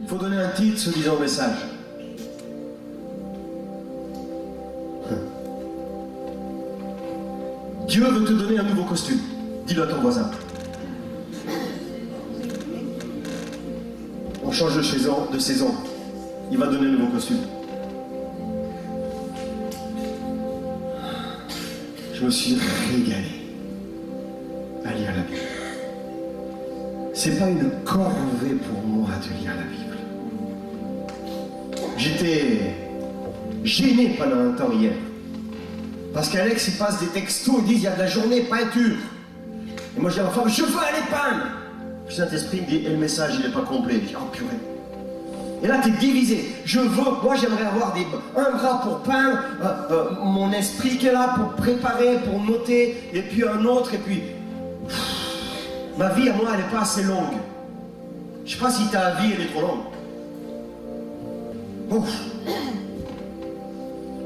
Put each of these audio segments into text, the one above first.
faut donner un titre se disant au message. Dieu veut te donner un nouveau costume. Dis-le à ton voisin. On change de saison. Il va donner un nouveau costume. Je me suis régalé à lire la Bible. C'est pas une corvée pour moi de lire la Bible. J'étais gêné pendant un temps hier. Parce qu'Alex, il passe des textos, il dit il y a de la journée peinture. Et moi je dis enfin, je veux aller peindre. Le Saint-Esprit me dit, et le message il n'est pas complet. Je dis, oh purée. Et là tu es divisé. Moi j'aimerais avoir un bras pour peindre, mon esprit qui est là pour préparer, pour noter, et puis un autre, et puis... Ma vie à moi elle n'est pas assez longue. Je ne sais pas si ta vie elle est trop longue. Ouf.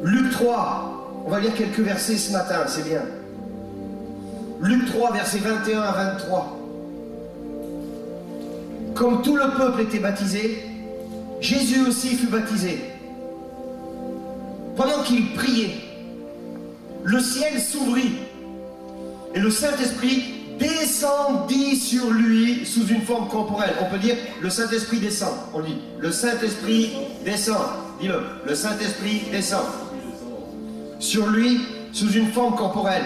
Luc 3, on va lire quelques versets ce matin, c'est bien. Luc 3, versets 21 à 23. Comme tout le peuple était baptisé, Jésus aussi fut baptisé. Pendant qu'il priait, le ciel s'ouvrit et le Saint-Esprit descendit sur lui sous une forme corporelle. On peut dire le Saint-Esprit descend. On dit le Saint-Esprit descend. Dis-le, le Saint-Esprit descend. Sur lui sous une forme corporelle,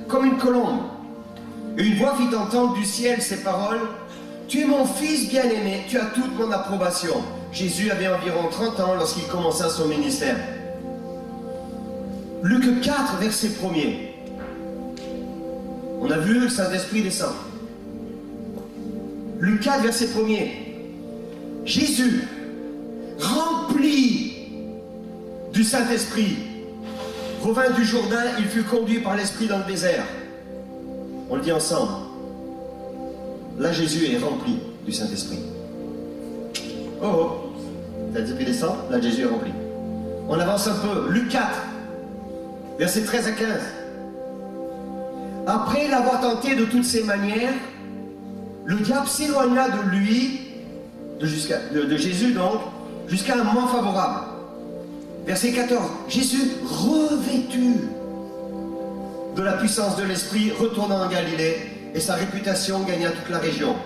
comme une colombe. Et une voix fit entendre du ciel ces paroles. Tu es mon fils bien-aimé, tu as toute mon approbation. Jésus avait environ 30 ans lorsqu'il commença son ministère. Luc 4, verset 1er. On a vu le Saint-Esprit descend. Luc 4, verset 1er. Jésus, rempli du Saint-Esprit, revint du Jourdain, il fut conduit par l'Esprit dans le désert. On le dit ensemble. Là, Jésus est rempli du Saint-Esprit. Oh oh, le Saint-Esprit descend, là, Jésus est rempli. On avance un peu. Luc 4, versets 13 à 15. Après l'avoir tenté de toutes ses manières, le diable s'éloigna de lui, de Jésus donc, jusqu'à un moment favorable. Verset 14. Jésus, revêtu de la puissance de l'Esprit, retourna en Galilée, et sa réputation gagna toute la région.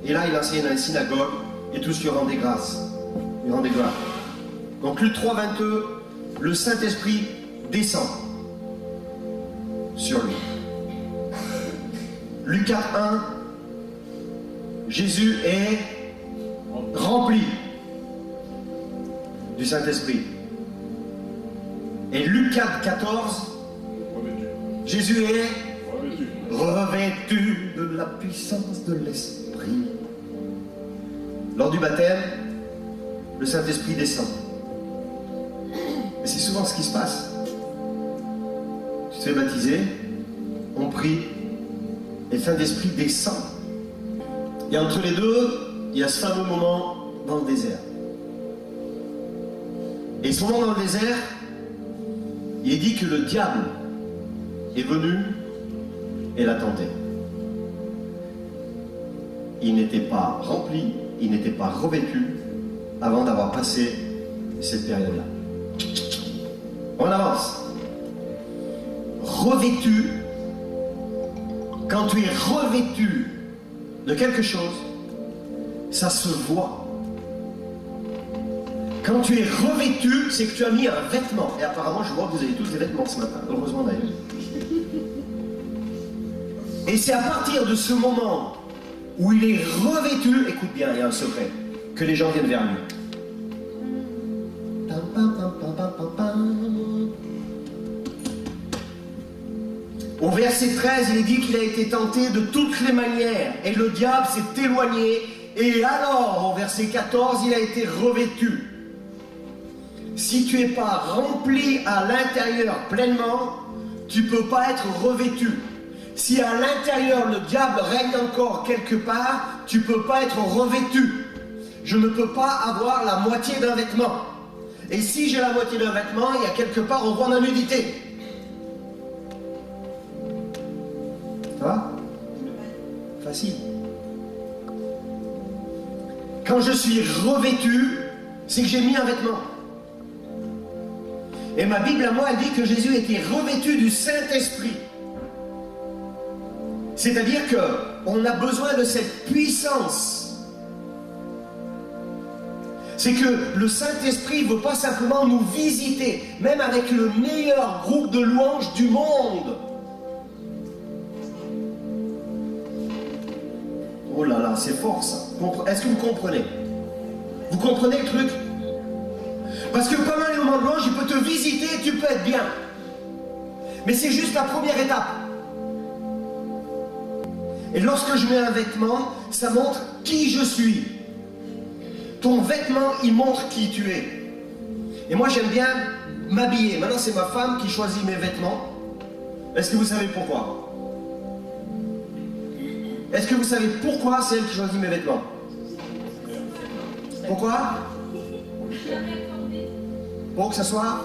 Et là, il enseignait dans les synagogues, et tous lui rendaient grâce. Lui rendaient gloire. Donc, Luc 3, 22, le Saint-Esprit descend sur lui. Luc 4, 1, Jésus est rempli du Saint-Esprit. Et Luc 4, 14, Jésus est revêtu de la puissance de l'Esprit. Lors du baptême, le Saint-Esprit descend. Et c'est souvent ce qui se passe. Tu te fais baptiser, on prie, et le Saint-Esprit descend. Et entre les deux, il y a ce fameux moment dans le désert. Et ce moment dans le désert, il est dit que le diable est venu et l'a tenté. Il n'était pas rempli, il n'était pas revêtu avant d'avoir passé cette période-là. On avance. Revêtu, quand tu es revêtu de quelque chose, ça se voit. Quand tu es revêtu, c'est que tu as mis un vêtement. Et apparemment, je vois que vous avez tous des vêtements ce matin. Heureusement d'ailleurs. Et c'est à partir de ce moment où il est revêtu, écoute bien, il y a un secret, que les gens viennent vers lui. Au verset 13, il est dit qu'il a été tenté de toutes les manières. Et le diable s'est éloigné. Et alors, au verset 14, il a été revêtu. Si tu n'es pas rempli à l'intérieur pleinement, tu ne peux pas être revêtu. Si à l'intérieur le diable règne encore quelque part, tu ne peux pas être revêtu. Je ne peux pas avoir la moitié d'un vêtement. Et si j'ai la moitié d'un vêtement, il y a quelque part on voit ma nudité. Ça va ? Facile. Quand je suis revêtu, c'est que j'ai mis un vêtement. Et ma Bible à moi, elle dit que Jésus était revêtu du Saint-Esprit. C'est-à-dire qu'on a besoin de cette puissance. C'est que le Saint-Esprit ne veut pas simplement nous visiter, même avec le meilleur groupe de louanges du monde. Oh là là, c'est fort ça. Est-ce que vous comprenez? Vous comprenez le truc? Parce que pendant les moments de louange, il peut te visiter, tu peux être bien. Mais c'est juste la première étape. Et lorsque je mets un vêtement, ça montre qui je suis. Ton vêtement, il montre qui tu es. Et moi, j'aime bien m'habiller. Maintenant, c'est ma femme qui choisit mes vêtements. Est-ce que vous savez pourquoi? Est-ce que vous savez pourquoi c'est elle qui choisit mes vêtements? Pourquoi? Pour que ça soit?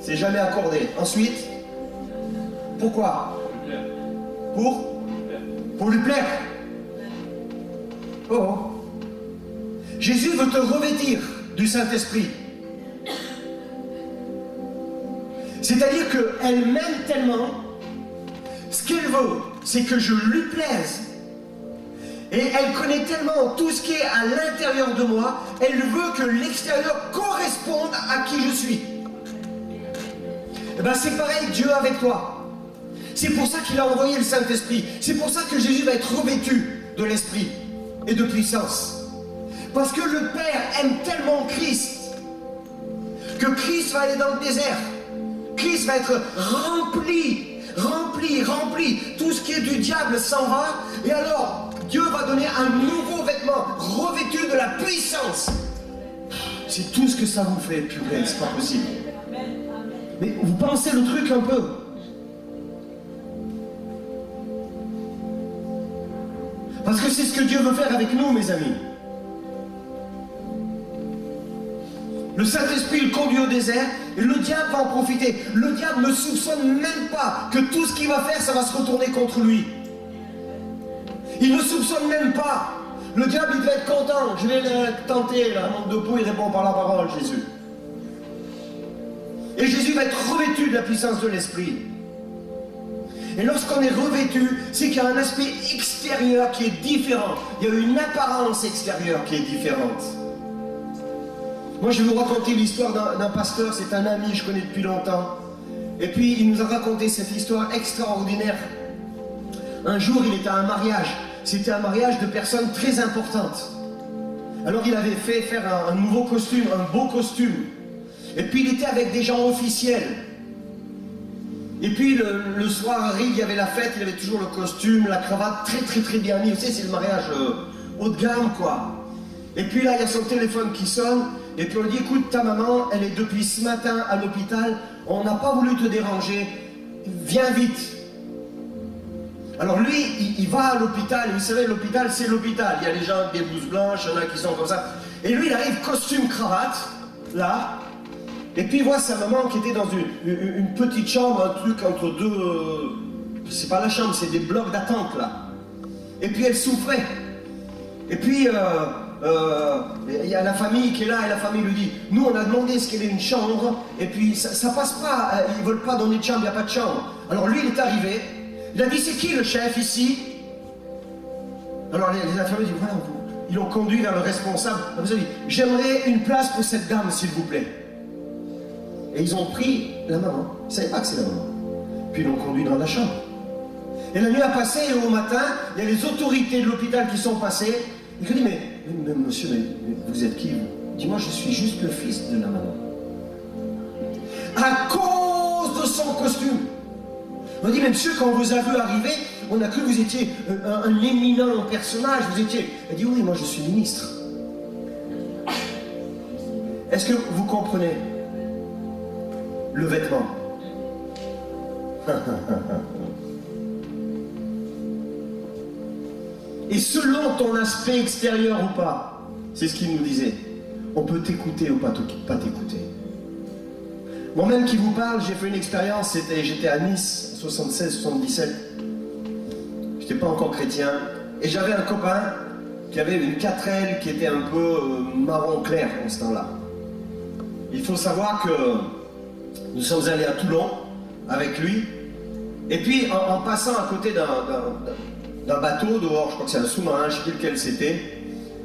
C'est jamais accordé. Ensuite? Pourquoi? Pour lui plaire. Oh. Jésus veut te revêtir du Saint-Esprit. C'est-à-dire qu'elle m'aime tellement, ce qu'elle veut, c'est que je lui plaise. Et elle connaît tellement tout ce qui est à l'intérieur de moi, elle veut que l'extérieur corresponde à qui je suis. Et bien c'est pareil, Dieu avec toi. C'est pour ça qu'il a envoyé le Saint-Esprit. C'est pour ça que Jésus va être revêtu de l'Esprit et de puissance. Parce que le Père aime tellement Christ, que Christ va aller dans le désert. Christ va être rempli. Tout ce qui est du diable s'en va. Et alors, Dieu va donner un nouveau vêtement, revêtu de la puissance. C'est tout ce que ça vous fait, purée, c'est pas possible. Mais vous pensez le truc un peu. Parce que c'est ce que Dieu veut faire avec nous, mes amis. Le Saint-Esprit le conduit au désert et le diable va en profiter. Le diable ne soupçonne même pas que tout ce qu'il va faire, ça va se retourner contre lui. Il ne soupçonne même pas. Le diable, il devait être content. Je vais le tenter, là, manque de peau, il répond par la parole, Jésus. Et Jésus va être revêtu de la puissance de l'Esprit. Et lorsqu'on est revêtu, c'est qu'il y a un aspect extérieur qui est différent. Il y a une apparence extérieure qui est différente. Moi, je vais vous raconter l'histoire d'un pasteur, c'est un ami, je connais depuis longtemps. Et puis, il nous a raconté cette histoire extraordinaire. Un jour, il était à un mariage. C'était un mariage de personnes très importantes. Alors, il avait fait faire un nouveau costume, un beau costume. Et puis, il était avec des gens officiels. Et puis, le soir arrive, il y avait la fête, il avait toujours le costume, la cravate très bien mis. Vous savez, c'est le mariage haut de gamme, quoi. Et puis là, il y a son téléphone qui sonne. Et puis on lui dit, écoute, ta maman, elle est depuis ce matin à l'hôpital, on n'a pas voulu te déranger, viens vite. Alors lui, il va à l'hôpital, et vous savez, l'hôpital, c'est l'hôpital. Il y a les gens avec des blouses blanches, il y en a qui sont comme ça. Et lui, il arrive costume cravate, là, et puis il voit sa maman qui était dans une petite chambre, un truc entre deux... c'est pas la chambre, c'est des blocs d'attente, là. Et puis elle souffrait. Et puis... il y a la famille qui est là et la famille lui dit, nous on a demandé ce qu'il y ait une chambre et puis ça passe pas, ils veulent pas donner de chambre, il n'y a pas de chambre. Alors lui il est arrivé, il a dit c'est qui le chef ici? Alors la famille dit voilà, ils l'ont conduit vers le responsable. Il a dit j'aimerais une place pour cette dame s'il vous plaît. Et ils ont pris la maman, ils ne savaient pas que c'est la maman. Puis ils l'ont conduit dans la chambre. Et la nuit a passé et au matin, il y a les autorités de l'hôpital qui sont passées. Il lui dit mais monsieur, mais vous êtes qui? Dis-moi, je suis juste le fils de la maman. À cause de son costume. On dit, mais monsieur, quand on vous a vu arriver, on a cru que vous étiez un éminent personnage, vous étiez... Elle dit, oui, moi je suis ministre. Est-ce que vous comprenez le vêtement? Et selon ton aspect extérieur ou pas, c'est ce qu'il nous disait. On peut t'écouter ou pas t'écouter. Moi-même qui vous parle, j'ai fait une expérience, j'étais à Nice, 76-77. J'étais pas encore chrétien. Et j'avais un copain qu'il y avait une 4L qui était un peu marron clair en ce temps-là. Il faut savoir que nous sommes allés à Toulon avec lui, et puis en passant à côté d'un bateau dehors, je crois que c'est un sous-marin, je ne sais plus lequel c'était,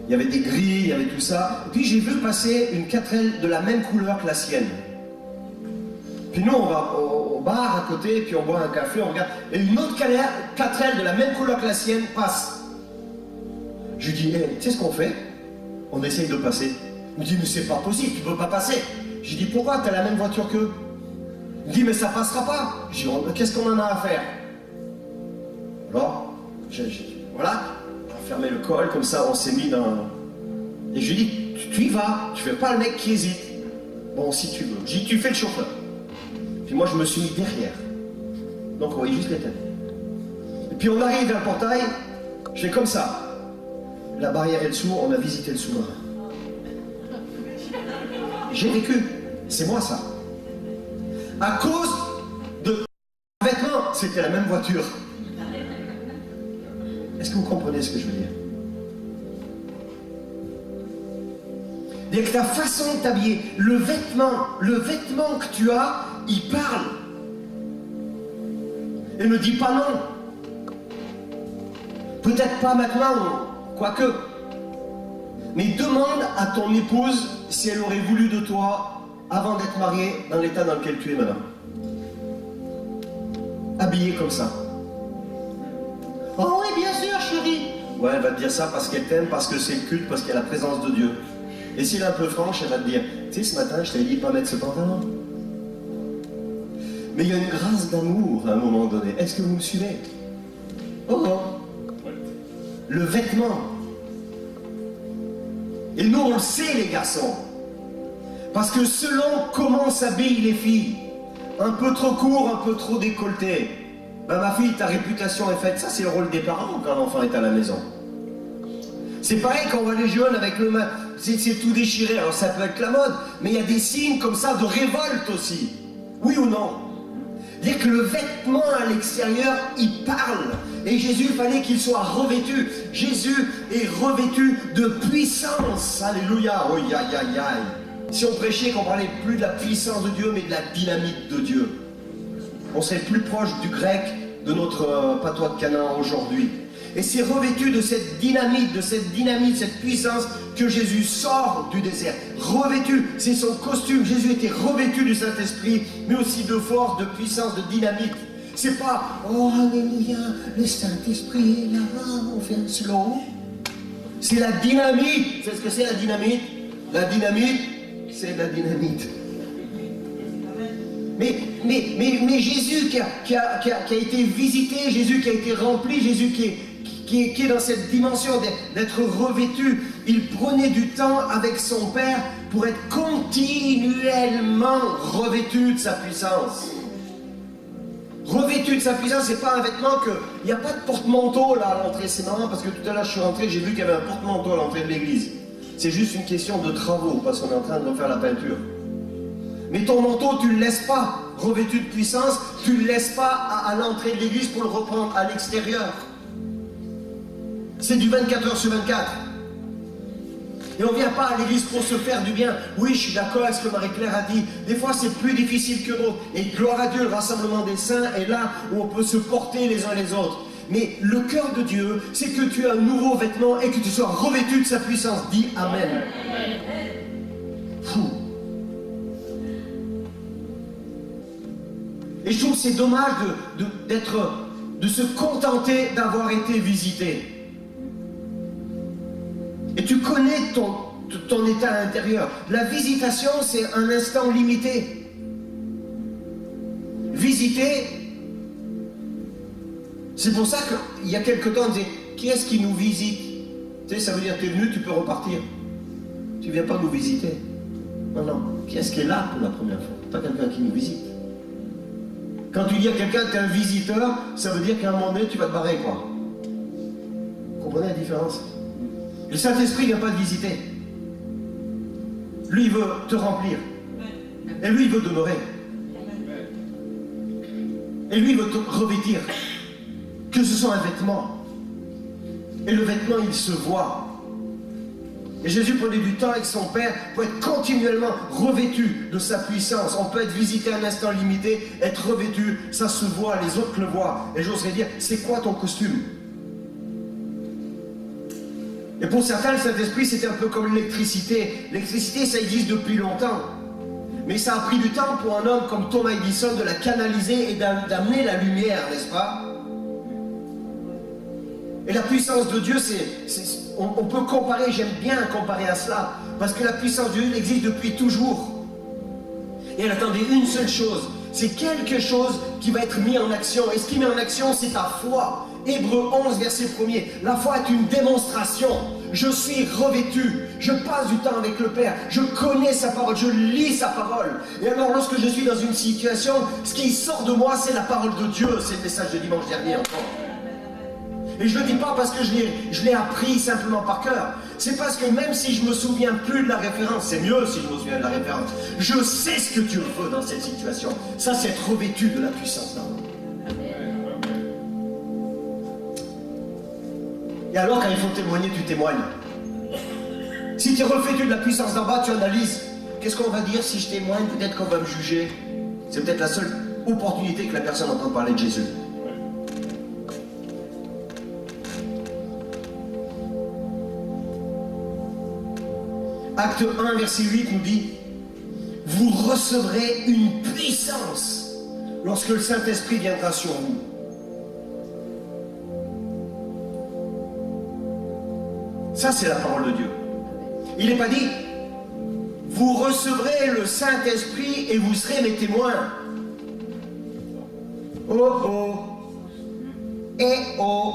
il y avait des grilles, il y avait tout ça, et puis j'ai vu passer une 4L de la même couleur que la sienne. Puis nous on va au bar à côté, puis on boit un café, on regarde, et une autre 4L de la même couleur que la sienne passe. Je lui dis, hey, tu sais ce qu'on fait? On essaye de passer. Il me dit, mais c'est pas possible, tu peux pas passer. Je lui dis, pourquoi? T'as la même voiture qu'eux? Il me dit, mais ça passera pas. Je dis, qu'est-ce qu'on en a à faire? Alors, voilà, on a fermé le col, comme ça on s'est mis dans... Et je lui dis, tu y vas, tu fais pas le mec qui hésite. Bon, si tu veux. Je dis, tu fais le chauffeur. Puis moi je me suis mis derrière. Donc on voyait juste les têtes. Et puis on arrive vers le portail, je fais comme ça. La barrière est dessous, on a visité le sous-marin. J'ai vécu, c'est moi ça. À cause de vêtements, c'était la même voiture. Est-ce que vous comprenez ce que je veux dire? Dès que ta façon de t'habiller, le vêtement que tu as, il parle. Et ne dis pas non. Peut-être pas maintenant, quoique. Mais demande à ton épouse si elle aurait voulu de toi avant d'être mariée dans l'état dans lequel tu es maintenant. Habillée comme ça. Oh oui, bien sûr, chérie. Ouais, elle va te dire ça parce qu'elle t'aime, parce que c'est le culte, parce qu'il y a la présence de Dieu. Et si elle est un peu franche, elle va te dire, tu sais, ce matin, je t'avais dit de ne pas mettre ce pantalon. Mais il y a une grâce d'amour à un moment donné. Est-ce que vous me suivez? Oh oh. Le vêtement. Et nous, on le sait, les garçons. Parce que selon comment s'habillent les filles, un peu trop court, un peu trop décolleté, ben ma fille, ta réputation est faite. Ça, c'est le rôle des parents quand l'enfant est à la maison. C'est pareil quand on voit les jeunes avec le main, c'est tout déchiré. Alors ça peut être la mode, mais il y a des signes comme ça de révolte aussi. Oui ou non? Dire que le vêtement à l'extérieur, il parle. Et Jésus, il fallait qu'il soit revêtu. Jésus est revêtu de puissance. Alléluia. Oh, aïe, aïe, aïe. Si on prêchait qu'on parlait plus de la puissance de Dieu, mais de la dynamite de Dieu, on serait plus proche du grec de notre patois de Canaan aujourd'hui. Et c'est revêtu de cette dynamite, cette puissance que Jésus sort du désert. Revêtu, c'est son costume. Jésus était revêtu du Saint-Esprit, mais aussi de force, de puissance, de dynamite. C'est pas, oh alléluia, le Saint-Esprit est là-bas, on fait un slow. C'est la dynamite. Vous savez ce que c'est la dynamite? La dynamite, c'est la dynamite. Mais Jésus qui a été visité, Jésus qui a été rempli, Jésus qui est dans cette dimension d'être revêtu, il prenait du temps avec son Père pour être continuellement revêtu de sa puissance. Revêtu de sa puissance, c'est pas un vêtement que... Il n'y a pas de porte-manteau là à l'entrée, c'est marrant parce que tout à l'heure je suis rentré, j'ai vu qu'il y avait un porte-manteau à l'entrée de l'église. C'est juste une question de travaux parce qu'on est en train de refaire la peinture. Mais ton manteau, tu ne le laisses pas revêtu de puissance, tu ne le laisses pas à l'entrée de l'église pour le reprendre à l'extérieur. C'est du 24 heures sur 24. Et on ne vient pas à l'église pour se faire du bien. Oui, je suis d'accord avec ce que Marie-Claire a dit. Des fois, c'est plus difficile que d'autres. Et gloire à Dieu, le rassemblement des saints est là où on peut se porter les uns les autres. Mais le cœur de Dieu, c'est que tu as un nouveau vêtement et que tu sois revêtu de sa puissance. Dis Amen. Fou. Et je trouve que c'est dommage de se contenter d'avoir été visité. Et tu connais ton état à l'intérieur. La visitation, c'est un instant limité. Visiter, c'est pour ça qu'il y a quelque temps, on disait, qui est-ce qui nous visite? Tu sais, ça veut dire, tu es venu, tu peux repartir. Tu ne viens pas nous visiter. Non, non. Qui est-ce qui est là pour la première fois? Pas quelqu'un qui nous visite. Quand tu dis à quelqu'un que tu es un visiteur, ça veut dire qu'à un moment donné, tu vas te barrer, quoi. Vous comprenez la différence? Le Saint-Esprit ne vient pas te visiter. Lui, il veut te remplir. Et lui, il veut demeurer. Et lui, il veut te revêtir. Que ce soit un vêtement. Et le vêtement, il se voit. Et Jésus prenait du temps avec son Père pour être continuellement revêtu de sa puissance. On peut être visité un instant limité, être revêtu, ça se voit, les autres le voient. Et j'oserais dire, c'est quoi ton costume? Et pour certains, le Saint-Esprit, c'était un peu comme l'électricité. L'électricité, ça existe depuis longtemps. Mais ça a pris du temps pour un homme comme Thomas Edison de la canaliser et d'amener la lumière, n'est-ce pas? Et la puissance de Dieu, on peut comparer, j'aime bien comparer à cela, parce que la puissance de Dieu existe depuis toujours. Et elle attendait une seule chose, c'est quelque chose qui va être mis en action. Et ce qui met en action, c'est ta foi. Hébreux 11, verset 1er. La foi est une démonstration. Je suis revêtu. Je passe du temps avec le Père. Je connais sa parole. Je lis sa parole. Et alors, lorsque je suis dans une situation, ce qui sort de moi, c'est la parole de Dieu. C'est le message de dimanche dernier encore. Et je ne le dis pas parce que je l'ai appris simplement par cœur. C'est parce que même si je ne me souviens plus de la référence, c'est mieux si je me souviens de la référence. Je sais ce que Dieu veut dans cette situation. Ça, c'est être revêtu de la puissance d'en bas. Et alors, quand il faut témoigner, tu témoignes. Si tu es revêtu de la puissance d'en bas, tu analyses. Qu'est-ce qu'on va dire si je témoigne? Peut-être qu'on va me juger. C'est peut-être la seule opportunité que la personne entend parler de Jésus. Acte 1, verset 8 nous dit: vous recevrez une puissance lorsque le Saint-Esprit viendra sur vous. Ça, c'est la parole de Dieu. Il n'est pas dit: vous recevrez le Saint-Esprit et vous serez mes témoins. Oh oh. Et oh.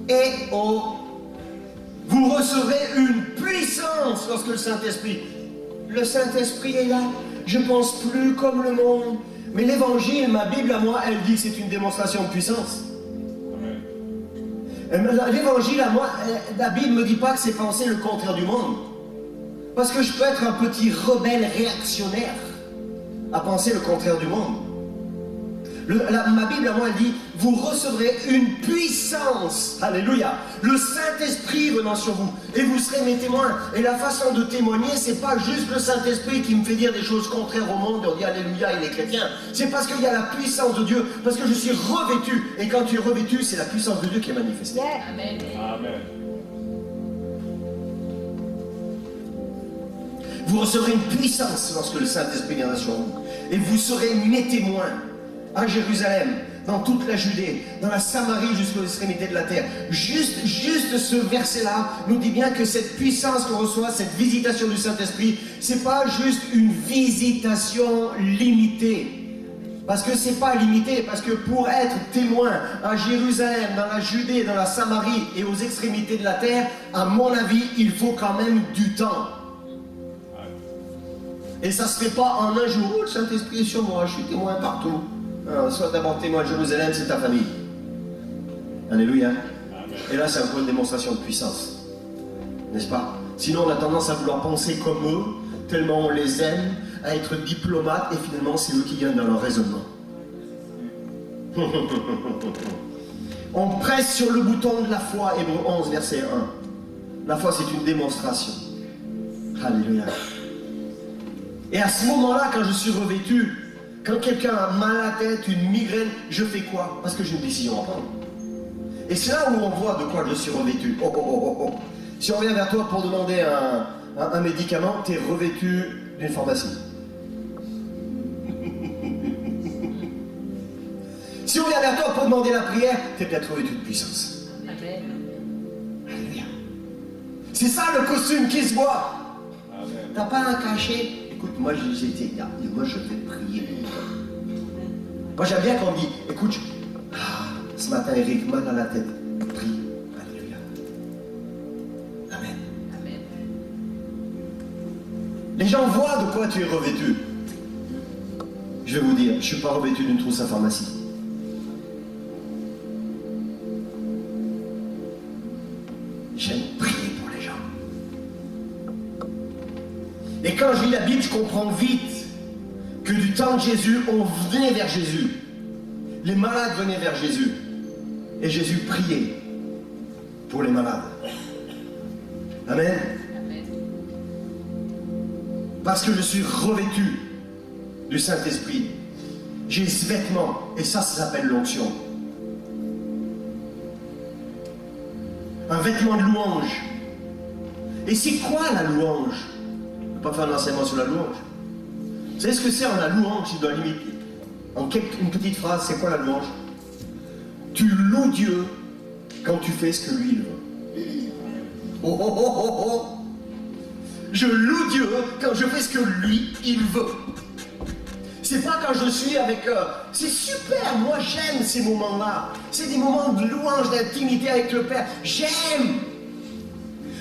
Et oh. Vous recevrez une puissance lorsque le Saint-Esprit est là. Je ne pense plus comme le monde. Mais l'évangile, ma Bible à moi, elle dit que c'est une démonstration de puissance. L'évangile à moi, la Bible ne me dit pas que c'est penser le contraire du monde. Parce que je peux être un petit rebelle réactionnaire à penser le contraire du monde. Ma Bible à moi, elle dit: vous recevrez une puissance, alléluia, le Saint-Esprit venant sur vous, et vous serez mes témoins. Et la façon de témoigner, c'est pas juste le Saint-Esprit qui me fait dire des choses contraires au monde, et on dit alléluia, il est chrétien. C'est parce qu'il y a la puissance de Dieu, parce que je suis revêtu. Et quand tu es revêtu, c'est la puissance de Dieu qui est manifestée. Amen. Amen. Vous recevrez une puissance lorsque le Saint-Esprit viendra sur vous, et vous serez mes témoins à Jérusalem, dans toute la Judée, dans la Samarie jusqu'aux extrémités de la terre. Juste ce verset-là nous dit bien que cette puissance qu'on reçoit, cette visitation du Saint-Esprit, c'est pas juste une visitation limitée. Parce que c'est pas limité, parce que pour être témoin à Jérusalem, dans la Judée, dans la Samarie et aux extrémités de la terre, à mon avis, il faut quand même du temps. Et ça se fait pas en un jour. Oh, le Saint-Esprit est sur moi, je suis témoin partout. Sois d'abord témoin de Jérusalem, c'est ta famille. Alléluia. Amen. Et là, c'est un peu une démonstration de puissance. N'est-ce pas? Sinon, on a tendance à vouloir penser comme eux, tellement on les aime, à être diplomates, et finalement, c'est eux qui gagnent dans leur raisonnement. On presse sur le bouton de la foi, Hébreux 11, verset 1. La foi, c'est une démonstration. Alléluia. Et à ce moment-là, quand je suis revêtu, quand quelqu'un a mal à la tête, une migraine, je fais quoi? Parce que j'ai une décision à prendre. Et c'est là où on voit de quoi je suis revêtu. Oh, oh, oh, oh. Si on vient vers toi pour demander un médicament, tu es revêtu d'une pharmacie. Si on vient vers toi pour demander la prière, tu es peut-être revêtu de puissance. Amen. Alléluia. C'est ça le costume qui se voit. T'as pas un cachet? Écoute, moi je vais prier. Moi j'aime bien quand on dit: écoute, ce matin Eric, mal à la tête, prie. Alléluia. Amen. Amen. Les gens voient de quoi tu es revêtu. Je vais vous dire, je ne suis pas revêtu d'une trousse à pharmacie. J'aime prier pour les gens. Et quand je lis la Bible, je comprends vite que du temps de Jésus, on venait vers Jésus. Les malades venaient vers Jésus. Et Jésus priait pour les malades. Amen. Parce que je suis revêtu du Saint-Esprit. J'ai ce vêtement, et ça s'appelle l'onction. Un vêtement de louange. Et c'est quoi la louange? Je ne vais pas faire un enseignement sur la louange. Vous savez ce que c'est en la louange? Je dois limiter. En une petite phrase, c'est quoi la louange? Tu loues Dieu quand tu fais ce que lui il veut. Oh oh oh oh oh! Je loue Dieu quand je fais ce que lui il veut. C'est pas quand je suis avec... c'est super, moi j'aime ces moments-là. C'est des moments de louange, d'intimité avec le Père. J'aime.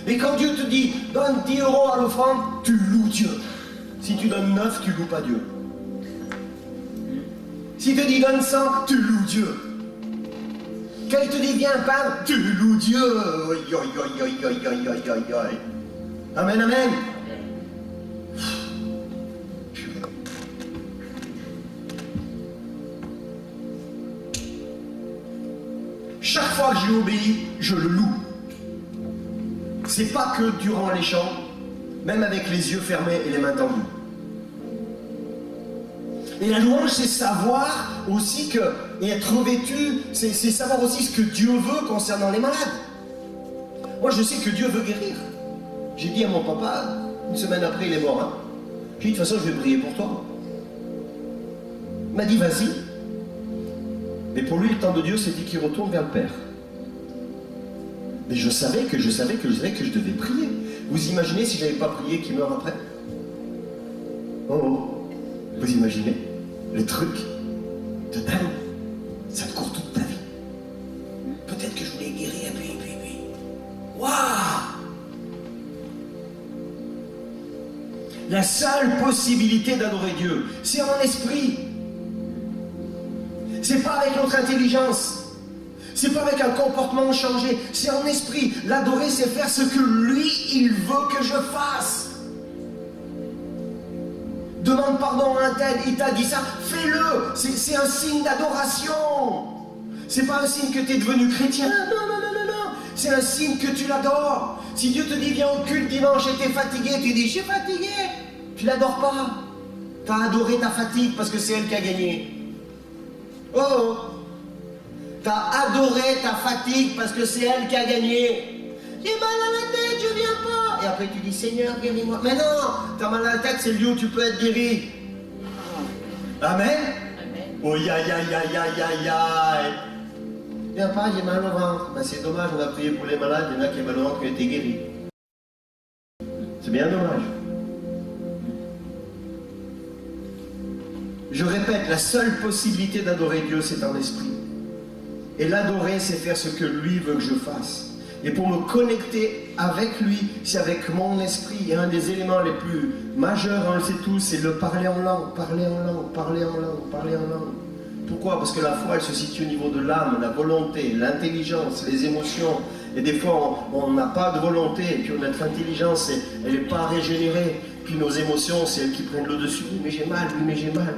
Et quand Dieu te dit, donne 10 € à l'offrande, tu loues Dieu. Si tu donnes 9, tu loues pas Dieu. Si te dit donne 100, tu loues Dieu. Quand il te dit viens peindre, tu loues Dieu. Amen, amen. Chaque fois que je lui obéis, je le loue. C'est pas que durant les chants, même avec les yeux fermés et les mains tendues. Et la louange, c'est savoir aussi que, et être revêtu, c'est savoir aussi ce que Dieu veut concernant les malades. Moi, je sais que Dieu veut guérir. J'ai dit à mon papa, une semaine après, il est mort. Hein. J'ai dit, de toute façon, je vais prier pour toi. Il m'a dit, vas-y. Mais pour lui, le temps de Dieu, c'était qu'il retourne vers le Père. Mais je savais que je devais prier. Vous imaginez si je n'avais pas prié qu'il meurt après? Oh, vous imaginez le truc de dingue? Ça te court toute ta vie. Peut-être que je voulais guérir, puis. Waouh! La seule possibilité d'adorer Dieu, c'est en esprit. C'est pas avec notre intelligence. C'est pas avec un comportement changé. C'est en esprit. L'adorer, c'est faire ce que lui, il veut que je fasse. Demande pardon à un tel, il t'a dit ça, fais-le. C'est un signe d'adoration. C'est pas un signe que tu es devenu chrétien. Non. C'est un signe que tu l'adores. Si Dieu te dit viens au culte dimanche et tu es fatigué, tu dis je suis fatigué. Tu l'adores pas. Tu as adoré ta fatigue parce que c'est elle qui a gagné. Oh, tu as adoré ta fatigue parce que c'est elle qui a gagné. J'ai mal à la tête, je viens pas. Et après tu dis Seigneur, guéris-moi. Mais non, tu as mal à la tête, c'est le lieu où tu peux être guéri. Amen. Oh, ya. Viens pas, j'ai mal au ventre. Ben, c'est dommage, on a prié pour les malades, il y en a qui ont mal au ventre qui ont été guéris. C'est bien dommage. Je répète, la seule possibilité d'adorer Dieu, c'est en esprit. Et l'adorer, c'est faire ce que lui veut que je fasse. Et pour me connecter avec lui, c'est avec mon esprit. Et un des éléments les plus majeurs, on le sait tous, c'est le parler en langue. Pourquoi? Parce que la foi, elle se situe au niveau de l'âme, la volonté, l'intelligence, les émotions. Et des fois, on n'a pas de volonté, et puis notre intelligence, elle n'est pas régénérée. Puis nos émotions, c'est elles qui prennent le dessus. Oui, mais j'ai mal, j'ai mal.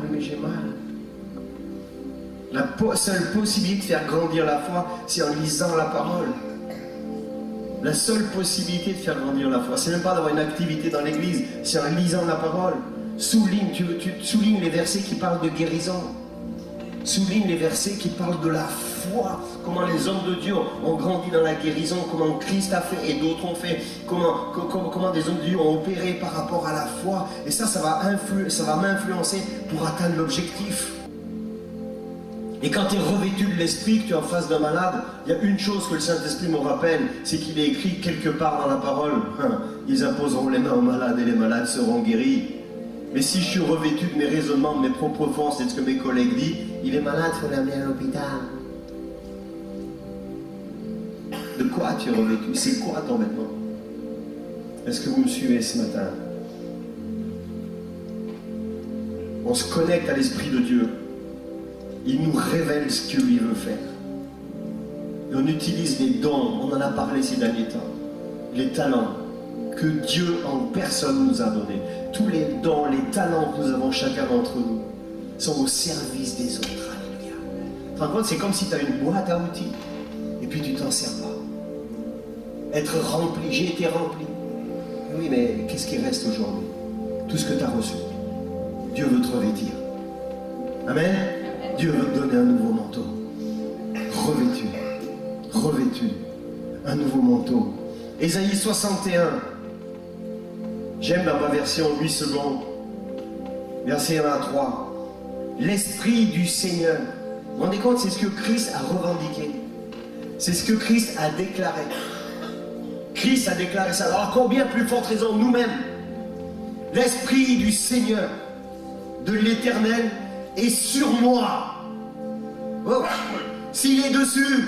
La seule possibilité de faire grandir la foi, c'est en lisant la parole. La seule possibilité de faire grandir la foi, c'est même pas d'avoir une activité dans l'église, c'est en lisant la parole. Souligne, tu soulignes les versets qui parlent de guérison. Souligne les versets qui parlent de la foi, comment les hommes de Dieu ont grandi dans la guérison, comment Christ a fait et d'autres ont fait, comment des hommes de Dieu ont opéré par rapport à la foi. Et ça va m'influencer pour atteindre l'objectif. Et quand tu es revêtu de l'esprit, que tu es en face d'un malade, il y a une chose que le Saint-Esprit me rappelle, c'est qu'il est écrit quelque part dans la parole, ils imposeront les mains aux malades et les malades seront guéris. Mais si je suis revêtu de mes raisonnements, de mes propres forces et de ce que mes collègues disent, il est malade, il faut l'amener à l'hôpital. De quoi tu es revêtu? C'est quoi ton vêtement? Est-ce que vous me suivez ce matin? On se connecte à l'Esprit de Dieu. Il nous révèle ce que lui veut faire. Et on utilise les dons, on en a parlé ces derniers temps, les talents que Dieu en personne nous a donnés. Tous les dons, les talents que nous avons chacun d'entre nous sont au service des autres. Alléluia. Tu te rends compte, c'est comme si tu as une boîte à outils et puis tu t'en sers pas. Être rempli, j'ai été rempli. Oui, mais qu'est-ce qui reste aujourd'hui? Tout ce que tu as reçu. Dieu veut te revêtir. Amen. Dieu veut te donner un nouveau manteau. Revêtu. Revêtu. Un nouveau manteau. Ésaïe 61. J'aime dans ma version 8 secondes. Verset 1 à 3. L'Esprit du Seigneur. Vous vous rendez compte, c'est ce que Christ a revendiqué. C'est ce que Christ a déclaré. Christ a déclaré ça. Alors combien plus forte raison nous-mêmes, l'Esprit du Seigneur, de l'Éternel, est sur moi. Oh, s'il est dessus,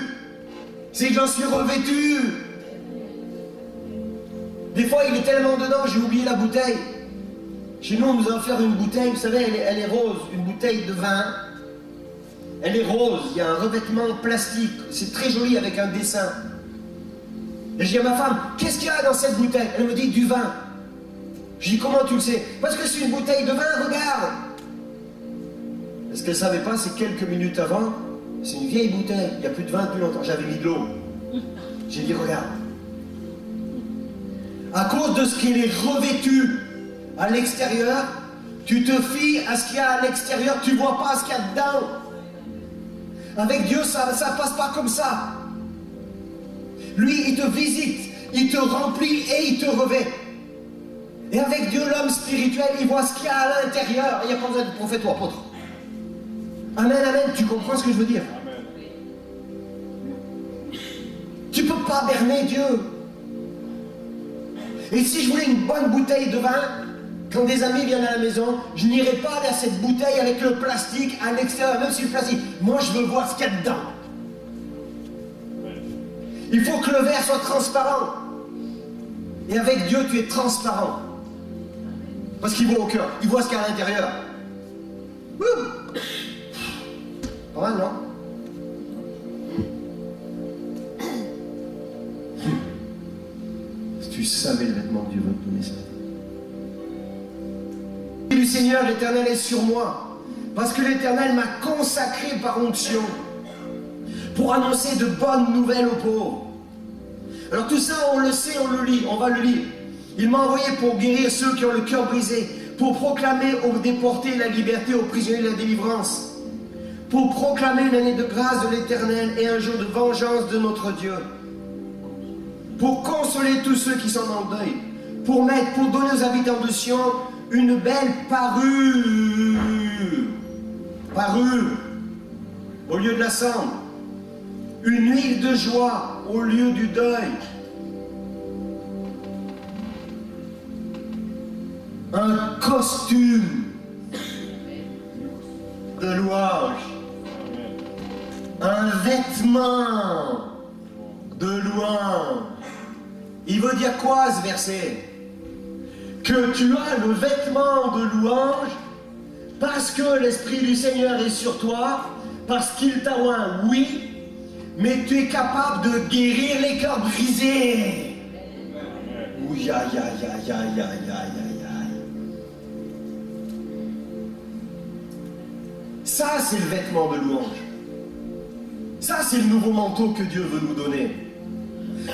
c'est que j'en suis revêtu. Des fois, il est tellement dedans, j'ai oublié la bouteille. Chez nous, on nous a offert une bouteille, vous savez, elle est rose, une bouteille de vin. Elle est rose, il y a un revêtement plastique, c'est très joli avec un dessin. Et je dis à ma femme, qu'est-ce qu'il y a dans cette bouteille? Elle me dit, du vin. Je dis, comment tu le sais? Parce que c'est une bouteille de vin, regarde. Ce qu'elle ne savait pas, c'est quelques minutes avant, c'est une vieille bouteille, il n'y a plus de vin depuis longtemps, j'avais mis de l'eau. J'ai dit, regarde. À cause de ce qu'il est revêtu à l'extérieur, tu te fies à ce qu'il y a à l'extérieur, tu ne vois pas ce qu'il y a dedans. Avec Dieu, ça ne passe pas comme ça. Lui, il te visite, il te remplit et il te revêt. Et avec Dieu, l'homme spirituel, il voit ce qu'il y a à l'intérieur. Il n'y a pas besoin de prophète ou apôtre. Amen, amen. Tu comprends ce que je veux dire? Tu ne peux pas berner Dieu. Et si je voulais une bonne bouteille de vin, quand des amis viennent à la maison, je n'irai pas vers cette bouteille avec le plastique à l'extérieur, même si le plastique. Moi, je veux voir ce qu'il y a dedans. Il faut que le verre soit transparent. Et avec Dieu, tu es transparent. Parce qu'il voit au cœur, il voit ce qu'il y a à l'intérieur. Pas mal, non? Si tu savais le vêtement que Dieu veut te donner ça. Du Seigneur, l'Éternel est sur moi, parce que l'Éternel m'a consacré par onction pour annoncer de bonnes nouvelles aux pauvres. Alors tout ça, on le sait, on le lit, on va le lire. Il m'a envoyé pour guérir ceux qui ont le cœur brisé, pour proclamer aux déportés la liberté, aux prisonniers la délivrance, pour proclamer une année de grâce de l'Éternel et un jour de vengeance de notre Dieu, pour consoler tous ceux qui sont en deuil, pour donner aux habitants de Sion une belle parure au lieu de la cendre, une huile de joie au lieu du deuil, un costume de louange, un vêtement de louange. Il veut dire quoi ce verset? Que tu as le vêtement de louange parce que l'Esprit du Seigneur est sur toi, parce qu'il t'a oint, oui, mais tu es capable de guérir les cœurs brisés. Ouh, aïe, aïe, aïe, aïe, aïe, aïe, aïe. Ça, c'est le vêtement de louange. Ça, c'est le nouveau manteau que Dieu veut nous donner.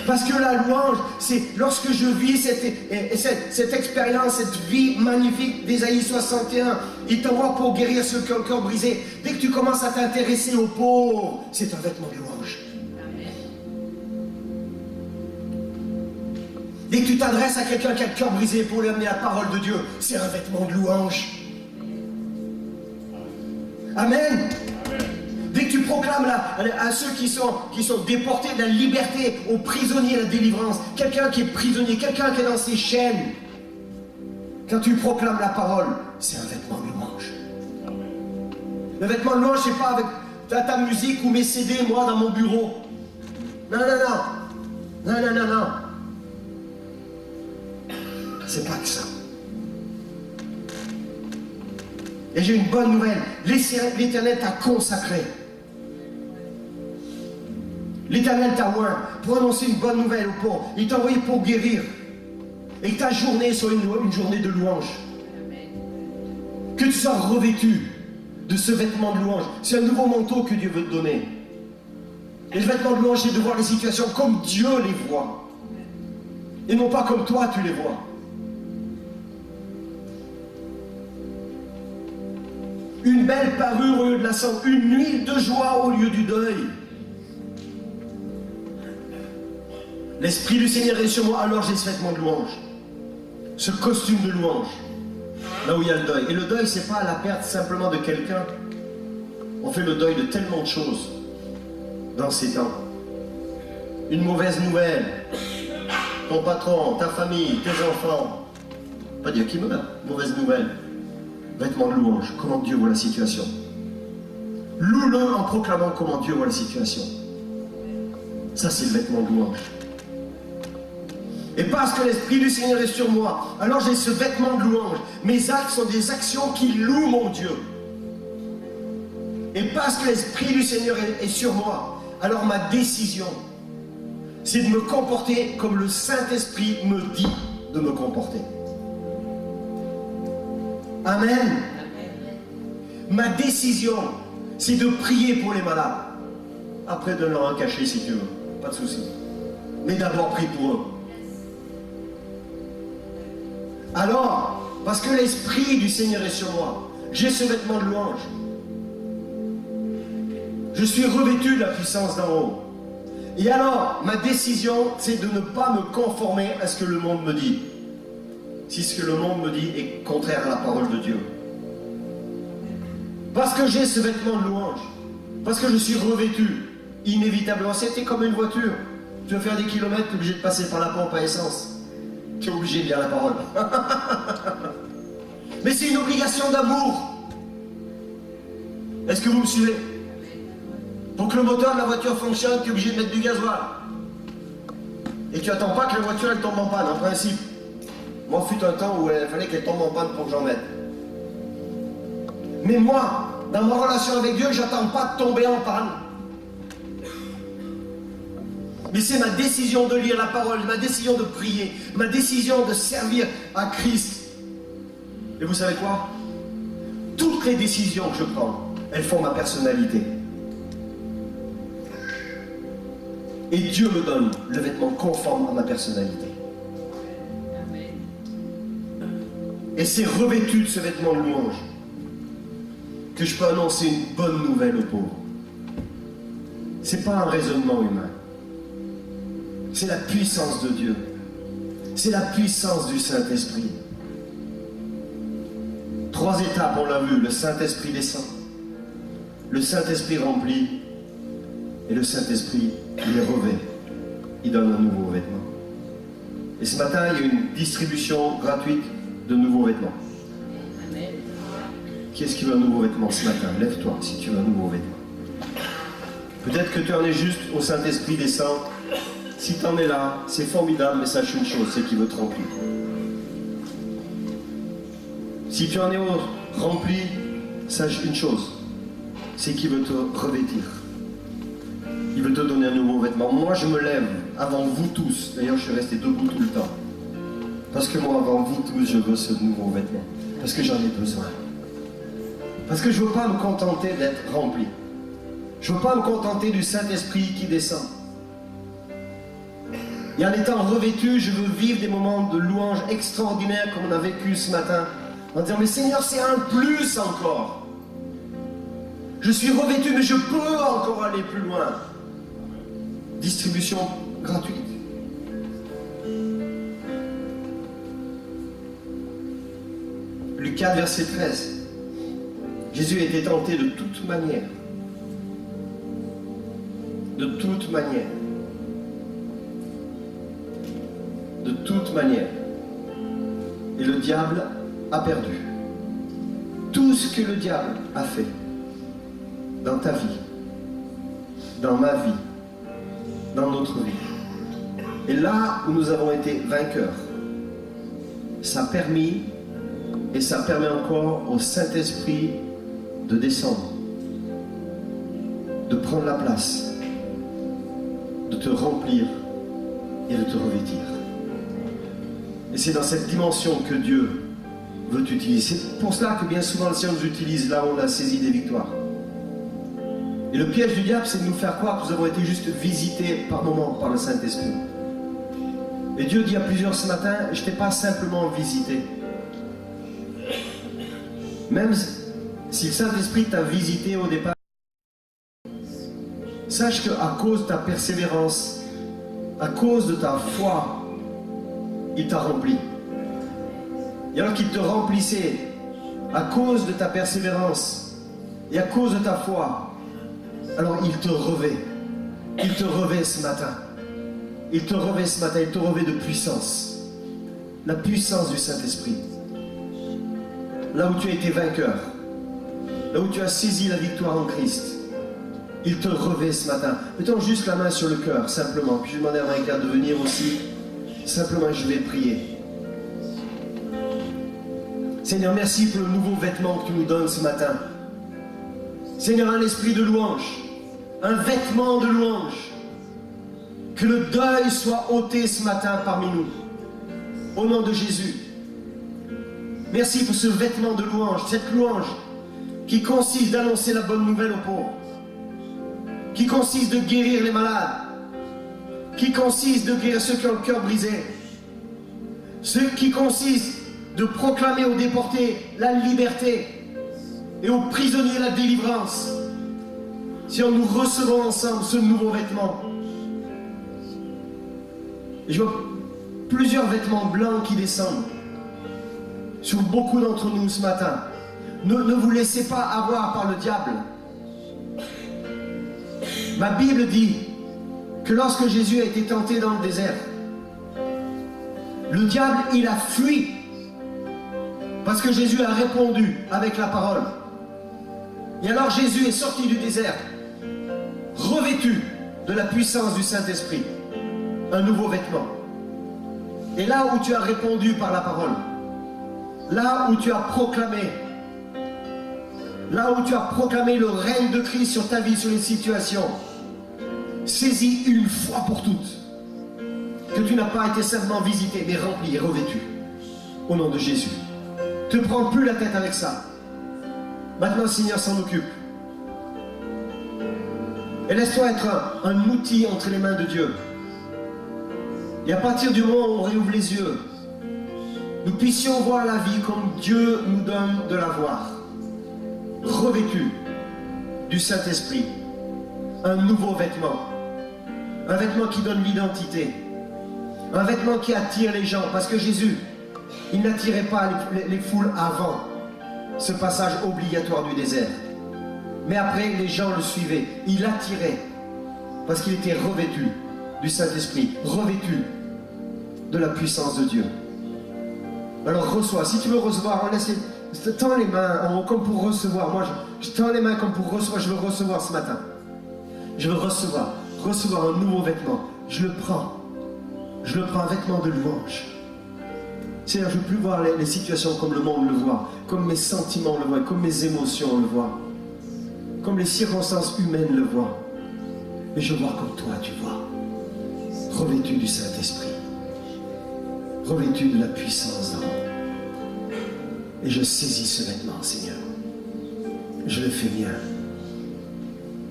Parce que la louange, c'est lorsque je vis cette expérience, cette vie magnifique d'Ésaïe 61, il t'envoie pour guérir ceux qui ont le cœur brisé. Dès que tu commences à t'intéresser aux pauvres, c'est un vêtement de louange. Dès que tu t'adresses à quelqu'un qui a le cœur brisé pour lui amener la parole de Dieu, c'est un vêtement de louange. Amen. Dès que tu proclames à ceux qui sont déportés de la liberté, aux prisonniers la délivrance, quelqu'un qui est prisonnier, quelqu'un qui est dans ses chaînes, quand tu proclames la parole, c'est un vêtement de louange. Le vêtement de louange, c'est pas avec ta musique ou mes CD, moi, dans mon bureau. Non, non, non. Non, non, non, non. C'est pas que ça. Et j'ai une bonne nouvelle. L'Éternel t'a consacré. L'Éternel t'a oint pour annoncer une bonne nouvelle aux pauvres. Il t'a envoyé pour guérir. Et que ta journée soit une journée de louange. Que tu sois revêtu de ce vêtement de louange. C'est un nouveau manteau que Dieu veut te donner. Et le vêtement de louange, c'est de voir les situations comme Dieu les voit. Et non pas comme toi tu les vois. Une belle parure au lieu de la cendre, une huile de joie au lieu du deuil. L'Esprit du Seigneur est sur moi, alors j'ai ce vêtement de louange. Ce costume de louange. Là où il y a le deuil. Et le deuil, c'est pas la perte simplement de quelqu'un. On fait le deuil de tellement de choses dans ces temps. Une mauvaise nouvelle. Ton patron, ta famille, tes enfants. Pas Dieu qui meurt. Mauvaise nouvelle. Vêtement de louange. Comment Dieu voit la situation. Loue-le en proclamant comment Dieu voit la situation. Ça, c'est le vêtement de louange. Et parce que l'Esprit du Seigneur est sur moi, alors j'ai ce vêtement de louange. Mes actes sont des actions qui louent mon Dieu. Et parce que l'Esprit du Seigneur est sur moi, alors ma décision, c'est de me comporter comme le Saint-Esprit me dit de me comporter. Amen. Ma décision, c'est de prier pour les malades. Après, de leur en cacher si tu veux, pas de souci. Mais d'abord, prie pour eux. Alors, parce que l'Esprit du Seigneur est sur moi, j'ai ce vêtement de louange. Je suis revêtu de la puissance d'en haut. Et alors, ma décision, c'est de ne pas me conformer à ce que le monde me dit. Si ce que le monde me dit est contraire à la parole de Dieu. Parce que j'ai ce vêtement de louange, parce que je suis revêtu, inévitablement, c'était comme une voiture. Tu veux faire des kilomètres, tu es obligé de passer par la pompe à essence. Tu es obligé de lire la parole. Mais c'est une obligation d'amour. Est-ce que vous me suivez? Pour que le moteur de la voiture fonctionne, tu es obligé de mettre du gasoil. Et tu attends pas que la voiture elle tombe en panne, en principe. Moi, fut un temps où il fallait qu'elle tombe en panne pour que j'en mette. Mais moi, dans ma relation avec Dieu, j'attends pas de tomber en panne. Mais c'est ma décision de lire la parole, ma décision de prier, ma décision de servir à Christ. Et vous savez quoi? Toutes les décisions que je prends, elles font ma personnalité. Et Dieu me donne le vêtement conforme à ma personnalité. Et c'est revêtu de ce vêtement de louange que je peux annoncer une bonne nouvelle aux pauvres. C'est pas un raisonnement humain. C'est la puissance de Dieu. C'est la puissance du Saint-Esprit. 3 étapes, on l'a vu. Le Saint-Esprit descend. Le Saint-Esprit remplit. Et le Saint-Esprit, il les revêt. Il donne un nouveau vêtement. Et ce matin, il y a une distribution gratuite de nouveaux vêtements. Amen. Qui est-ce qui veut un nouveau vêtement ce matin? Lève-toi si tu veux un nouveau vêtement. Peut-être que tu en es juste au Saint-Esprit descend. Si tu en es là, c'est formidable, mais sache une chose, c'est qu'il veut te remplir. Si tu en es rempli, sache une chose, c'est qu'il veut te revêtir. Il veut te donner un nouveau vêtement. Moi, je me lève avant vous tous. D'ailleurs, je suis resté debout tout le temps. Parce que moi, avant vous tous, je veux ce nouveau vêtement. Parce que j'en ai besoin. Parce que je ne veux pas me contenter d'être rempli. Je ne veux pas me contenter du Saint-Esprit qui descend. Et en étant revêtu, je veux vivre des moments de louange extraordinaires comme on a vécu ce matin. En disant, mais Seigneur, c'est un plus encore. Je suis revêtu, mais je peux encore aller plus loin. Distribution gratuite. Luc 4, verset 13. Jésus a été tenté de toute manière. De toute manière. De toute manière. Et le diable a perdu. Tout ce que le diable a fait dans ta vie, dans ma vie, dans notre vie. Et là où nous avons été vainqueurs, ça a permis et ça permet encore au Saint-Esprit de descendre, de prendre la place, de te remplir et de te revêtir. Et c'est dans cette dimension que Dieu veut t'utiliser. C'est pour cela que bien souvent le Seigneur nous utilise là où on a saisi des victoires. Et le piège du diable, c'est de nous faire croire que nous avons été juste visités par moments par le Saint-Esprit. Et Dieu dit à plusieurs ce matin, je ne t'ai pas simplement visité. Même Si le Saint-Esprit t'a visité au départ, sache qu'à cause de ta persévérance, à cause de ta foi, il t'a rempli. Et alors qu'il te remplissait, à cause de ta persévérance et à cause de ta foi, alors il te revêt. Il te revêt ce matin. Il te revêt ce matin, il te revêt de puissance. La puissance du Saint-Esprit. Là où tu as été vainqueur, là où tu as saisi la victoire en Christ, il te revêt ce matin. Mettons juste la main sur le cœur, simplement. Puis je vais demander à Marie-Claire de venir aussi. Simplement, je vais prier. Seigneur, merci pour le nouveau vêtement que tu nous donnes ce matin. Seigneur, un esprit de louange, un vêtement de louange. Que le deuil soit ôté ce matin parmi nous. Au nom de Jésus. Merci pour ce vêtement de louange, cette louange qui consiste d'annoncer la bonne nouvelle aux pauvres, qui consiste de guérir les malades, qui consiste de guérir ceux qui ont le cœur brisé, ceux qui consiste de proclamer aux déportés la liberté et aux prisonniers la délivrance. Si nous recevons ensemble ce nouveau vêtement, et je vois plusieurs vêtements blancs qui descendent sur beaucoup d'entre nous ce matin. Ne vous laissez pas avoir par le diable. Ma Bible dit que lorsque Jésus a été tenté dans le désert, le diable, il a fui parce que Jésus a répondu avec la parole. Et alors Jésus est sorti du désert, revêtu de la puissance du Saint-Esprit, un nouveau vêtement. Et là où tu as répondu par la parole, là où tu as proclamé le règne de Christ sur ta vie, sur les situations, saisis une fois pour toutes que tu n'as pas été simplement visité, mais rempli et revêtu. Au nom de Jésus. Ne te prends plus la tête avec ça. Maintenant, le Seigneur s'en occupe. Et laisse-toi être un outil entre les mains de Dieu. Et à partir du moment où on réouvre les yeux, nous puissions voir la vie comme Dieu nous donne de la voir. Revêtu du Saint-Esprit, un nouveau vêtement. Un vêtement qui donne l'identité. Un vêtement qui attire les gens. Parce que Jésus, il n'attirait pas les foules avant ce passage obligatoire du désert. Mais après, les gens le suivaient. Il attirait parce qu'il était revêtu du Saint-Esprit, revêtu de la puissance de Dieu. Alors reçois. Si tu veux recevoir, on laisse tends les mains comme pour recevoir. Moi, je tends les mains comme pour recevoir. Je veux recevoir ce matin. Je veux recevoir un nouveau vêtement. Je le prends. Je le prends, un vêtement de louange. Seigneur, je ne veux plus voir les situations comme le monde le voit, comme mes sentiments le voient, comme mes émotions le voient, comme les circonstances humaines le voient. Mais je vois comme toi tu vois, revêtu du Saint-Esprit, revêtu de la puissance d'en haut. Et je saisis ce vêtement, Seigneur. Je le fais mien.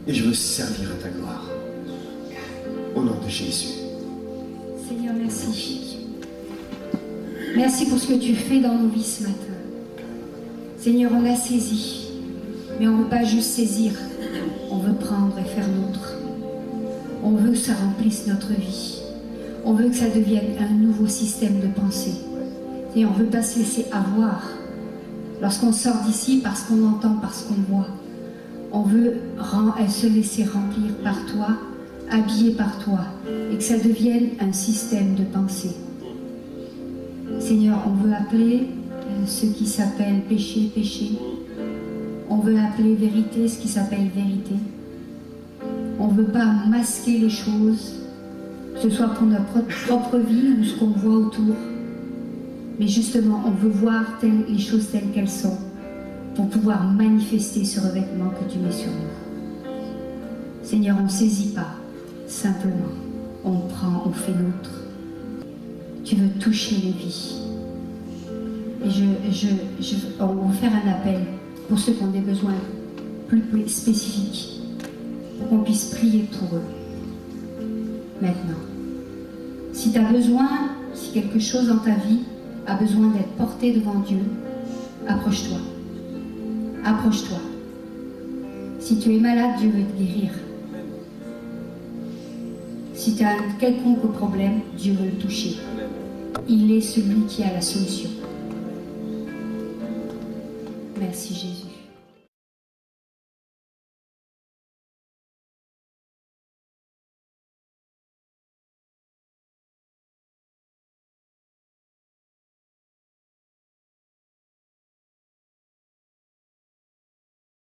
Et je veux servir à ta gloire. Au nom de Jésus. Seigneur, merci. Merci pour ce que tu fais dans nos vies ce matin. Seigneur, on a saisi, mais on ne veut pas juste saisir, on veut prendre et faire nôtre. On veut que ça remplisse notre vie. On veut que ça devienne un nouveau système de pensée. Et on ne veut pas se laisser avoir. Lorsqu'on sort d'ici, parce qu'on entend, parce qu'on voit, on veut se laisser remplir par toi, habillé par toi, et que ça devienne un système de pensée. Seigneur, on veut appeler ce qui s'appelle péché, péché. On veut appeler vérité ce qui s'appelle vérité. On ne veut pas masquer les choses, que ce soit pour notre propre vie ou ce qu'on voit autour. Mais justement, on veut voir les choses telles qu'elles sont pour pouvoir manifester ce revêtement que tu mets sur nous. Seigneur, on ne saisit pas, simplement. On prend, on fait nôtre. Tu veux toucher les vies. Et on va faire un appel pour ceux qui ont des besoins plus spécifiques, pour qu'on puisse prier pour eux. Maintenant, si tu as besoin, si quelque chose dans ta vie a besoin d'être porté devant Dieu, approche-toi. Approche-toi. Si tu es malade, Dieu veut te guérir. Si tu as un quelconque problème, Dieu veut le toucher. Il est celui qui a la solution. Merci Jésus.